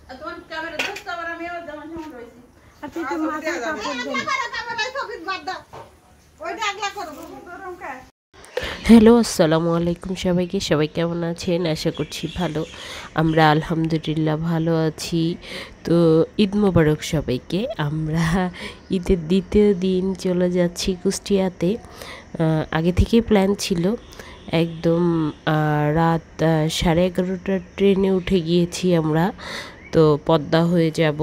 Hello, আসসালামু আলাইকুম সবাই কেমন আছেন? আশা করছি ভালো। আমরা আলহামদুলিল্লাহ ভালো আছি। তো ঈদ মোবারক সবাইকে। আমরা ঈদের দ্বিতীয় দিন চলে যাচ্ছি কুষ্টিয়াতে। আগে থেকেই প্ল্যান ছিল, একদম রাত 11:30টার ট্রেনে উঠে গিয়েছি আমরা। তো পদ্মা হয়ে যাব।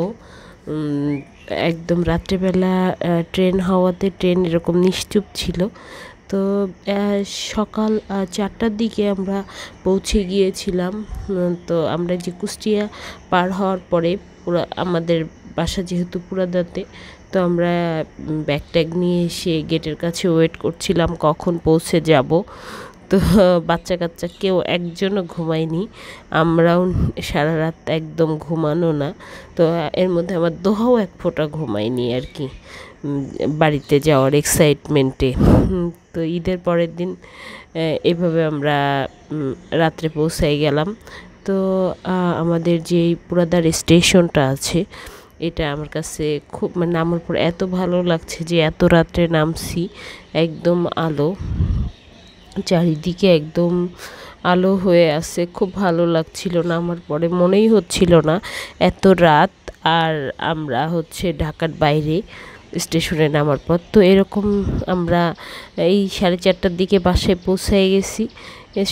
একদম রাত্রেবেলা ট্রেন হওয়াতে ট্রেন এরকম নিশ্চুপ ছিল। তো সকাল 4টার দিকে আমরা পৌঁছে গিয়েছিলাম। তো আমরা যে কুষ্টিয়া পার হওয়ার পরে আমাদের বাসা যেহেতু পুরাদাতে, তো আমরা ব্যাগ ট্যাগ নিয়ে এসে গেটের কাছে ওয়েট করছিলাম কখন পৌঁছে যাব। তো বাচ্চা কাচ্চা কেউ একজনও ঘুমায়নি, আমরাও সারা রাত একদম ঘুমানো না। তো এর মধ্যে আমার দোহাও এক ফোঁটা ঘুমায়নি আর কি, বাড়িতে যাওয়ার এক্সাইটমেন্টে। তো ঈদের পরের দিন এভাবে আমরা রাত্রে পৌঁছাই গেলাম। তো আমাদের যে পুরাদার স্টেশনটা আছে, এটা আমার কাছে খুব নামার পর এত ভালো লাগছে যে এত রাত্রে নামছি, একদম আলো, চারিদিকে একদম আলো হয়ে আছে। খুব ভালো লাগছিল নামার পরে, মনেই হচ্ছিল না এত রাত আর আমরা হচ্ছে ঢাকার বাইরে স্টেশনে নামার পর। তো এরকম আমরা এই 4:30টার দিকে বাসায় পৌঁছায় গেছি।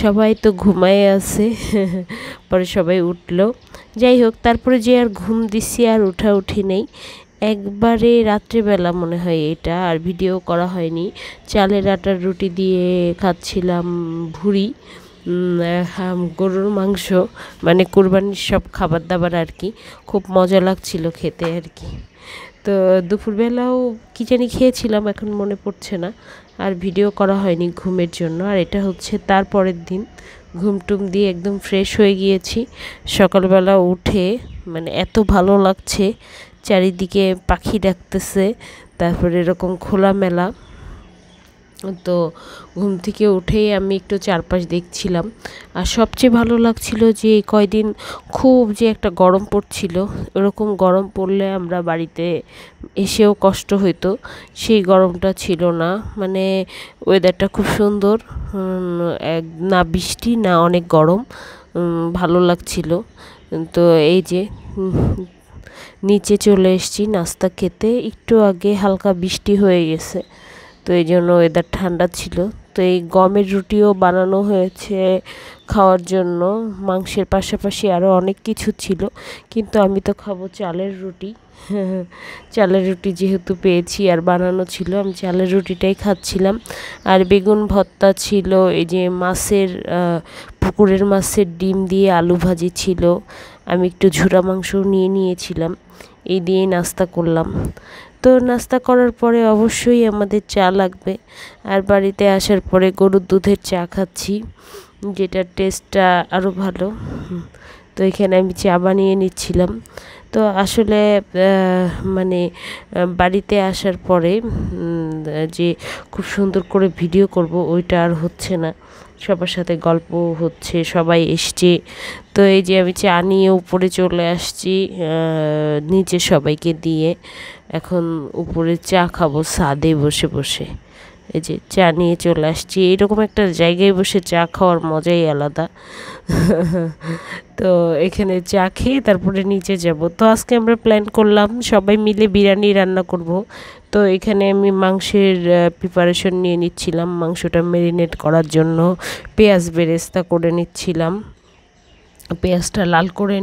সবাই তো ঘুমায় আছে, পরে সবাই উঠলো। যাই হোক, তারপরে যে আর ঘুম দিছি আর উঠি নেই। একবারে রাত্রেবেলা মনে হয় এটা, আর ভিডিও করা হয়নি। চালের আটার রুটি দিয়ে খাচ্ছিলাম ভুড়ি, গরুর মাংস, মানে কুরবানির সব খাবার দাবার আর কি। খুব মজা লাগছিল খেতে আর কি। তো দুপুরবেলাও কী জানি খেয়েছিলাম, এখন মনে পড়ছে না, আর ভিডিও করা হয়নি ঘুমের জন্য। আর এটা হচ্ছে তার পরের দিন, ঘুমটুম দিয়ে একদম ফ্রেশ হয়ে গিয়েছি। সকালবেলা উঠে এত ভালো লাগছে, চারিদিকে পাখি ডাকতেছে, তারপরে এরকম খোলামেলা। তো ঘুম থেকে উঠেই আমি একটু চারপাশ দেখছিলাম। আর সবচেয়ে ভালো লাগছিল যে কয়দিন খুব যে একটা গরম পড়ছিল, এরকম গরম পড়লে আমরা বাড়িতে এসেও কষ্ট হইতো, সেই গরমটা ছিল না। ওয়েদারটা খুব সুন্দর, না বৃষ্টি না অনেক গরম, ভালো লাগছিল। তো এই যে নিচে চলে এসেছি নাস্তা খেতে। একটু আগে হালকা বৃষ্টি হয়ে গেছে, তো এই জন্য ওয়েদার ঠান্ডা ছিল। তো এই গমের রুটিও বানানো হয়েছে খাওয়ার জন্য, মাংসের পাশাপাশি আরও অনেক কিছু ছিল, কিন্তু আমি তো খাবো চালের রুটি। চালের রুটি যেহেতু পেয়েছি আর বানানো ছিল, আমি চালের রুটিটাই খাচ্ছিলাম। আর বেগুন ভর্তা ছিল, এই যে পুকুরের মাছের ডিম দিয়ে আলু ভাজি ছিল, আমি একটু ঝুরা মাংস নিয়েছিলাম। এই দিয়ে নাস্তা করলাম। তো নাস্তা করার পরে অবশ্যই আমাদের চা লাগবে, আর বাড়িতে আসার পরে গরুর দুধের চা খাচ্ছি, যেটার টেস্টটা আরও ভালো। তো এখানে আমি চা বানিয়ে নিচ্ছিলাম। তো আসলে বাড়িতে আসার পরে যে খুব সুন্দর করে ভিডিও করব ওইটা আর হচ্ছে না, সবার সাথে গল্প হচ্ছে, সবাই এসছে। তো এই যে আমি চা নিয়ে উপরে চলে আসছি, নিচে সবাইকে দিয়ে এখন উপরে চা খাবো ছাদে বসে বসে। এই যে চা নিয়ে চলে আসছি, এইরকম একটা জায়গায় বসে চা খাওয়ার মজাই আলাদা। তো এখানে চা খেয়ে তারপরে নিচে যাব। তো আজকে আমরা প্ল্যান করলাম সবাই মিলে বিরিয়ানি রান্না করব। তো এখানে আমি মাংসের প্রিপারেশন নিয়ে নিচ্ছিলাম, মাংসটা ম্যারিনেট করার জন্য পেঁয়াজ বেরেস্তা করে নিচ্ছিলাম। পেঁয়াজটা লাল করে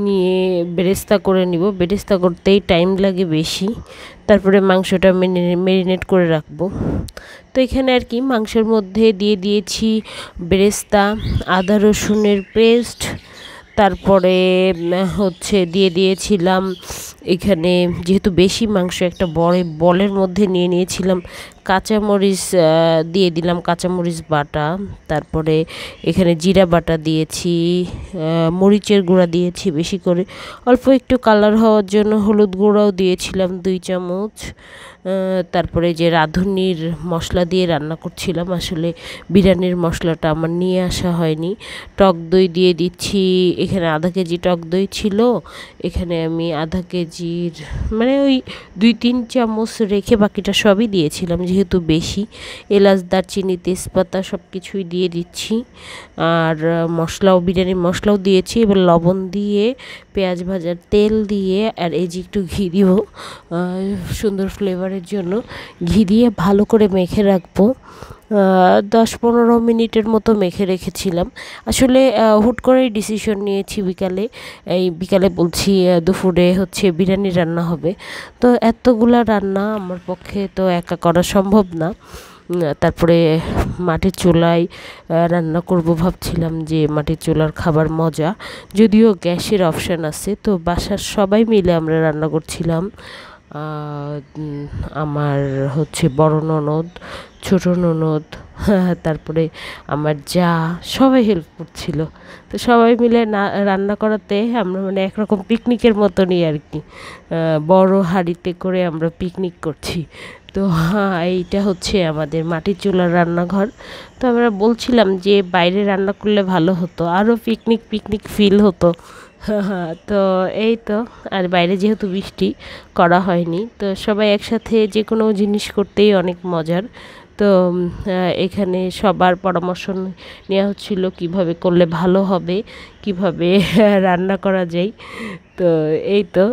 নিয়ে বেরেস্তা করে নিব, বেরেস্তা করতেই টাইম লাগে বেশি, তারপরে মাংসটা ম্যারিনেট করে রাখবো। তো এখানে আর কি মাংসের মধ্যে দিয়ে দিয়েছি বেরেস্তা, আদা রসুনের পেস্ট, তারপরে হচ্ছে দিয়ে দিয়েছিলাম এখানে, যেহেতু বেশি মাংস একটা বলের মধ্যে নিয়েছিলাম কাঁচামরিচ দিয়ে দিলাম, কাঁচামরিচ বাটা, তারপরে এখানে জিরা বাটা দিয়েছি, মরিচের গুঁড়া দিয়েছি বেশি করে, অল্প একটু কালার হওয়ার জন্য হলুদ গুঁড়াও দিয়েছিলাম 2 চামচ। তারপরে যে রাঁধুনির মশলা দিয়ে রান্না করছিলাম, আসলে বিরিয়ানির মশলাটা আমার নিয়ে আসা হয়নি। টক দই দিয়ে দিচ্ছি, এখানে আধা কেজি টক দই ছিল, এখানে আমি আধা কেজির মানে ওই 2-3 চামচ রেখে বাকিটা সবই দিয়েছিলাম যেহেতু বেশি। এলাচ, দারচিনি, তেজপাতা সব কিছুই দিয়ে দিচ্ছি, আর মশলাও বিরিয়ানির মশলাও দিয়েছি। এবার লবণ দিয়ে, পেঁয়াজ ভাজার তেল দিয়ে, আর এই যে একটু ঘি দিব সুন্দর ফ্লেভারের জন্য, ঘি দিয়ে ভালো করে মেখে রাখবো। 10-15 মিনিটের মতো মেখে রেখেছিলাম। আসলে হুট করেই ডিসিশন নিয়েছি বিকালে বলছি দুপুরে হচ্ছে বিরিয়ানি রান্না হবে, তো এতগুলা রান্না আমার পক্ষে তো একা করা সম্ভব না। তারপরে মাটির চুলায় রান্না করব ভাবছিলাম, যে মাটির চুলার খাবার মজা, যদিও গ্যাসের অপশান আছে, তো বাসার সবাই মিলে আমরা রান্না করছিলাম। আমার হচ্ছে বড় ননদ, ছোট ননদ, তারপরে আমার যা, সবাই হেল্প করছিল। তো সবাই মিলে রান্না করাতে আমরা মানে একরকম পিকনিকের মতনই আর কি, বড় হাঁড়িতে করে আমরা পিকনিক করছি। তো এইটা হচ্ছে আমাদের মাটির চুলার রান্নাঘর। তো আমরা বলছিলাম যে বাইরে রান্না করলে ভালো হতো, আরও পিকনিক পিকনিক ফিল হতো। তো এই তো, আর বাইরে যেহেতু বৃষ্টি, করা হয়নি। তো সবাই একসাথে যে কোনো জিনিস করতেই অনেক মজার। তো এখানে সবার পরামর্শ নেওয়া হচ্ছিল কিভাবে করলে ভালো হবে, কিভাবে রান্না করা যায়। তো এই তো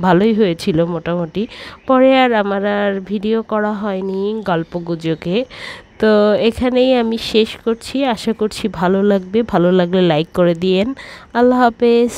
ভালোই হয়েছিল মোটামুটি। পরে আর আমার আর ভিডিও করা হয়নি গল্প গুজবে। তো এখানেই আমি শেষ করছি, আশা করছি ভালো লাগবে, ভালো লাগলে লাইক করে দিয়েন। আল্লাহ হাফেজ।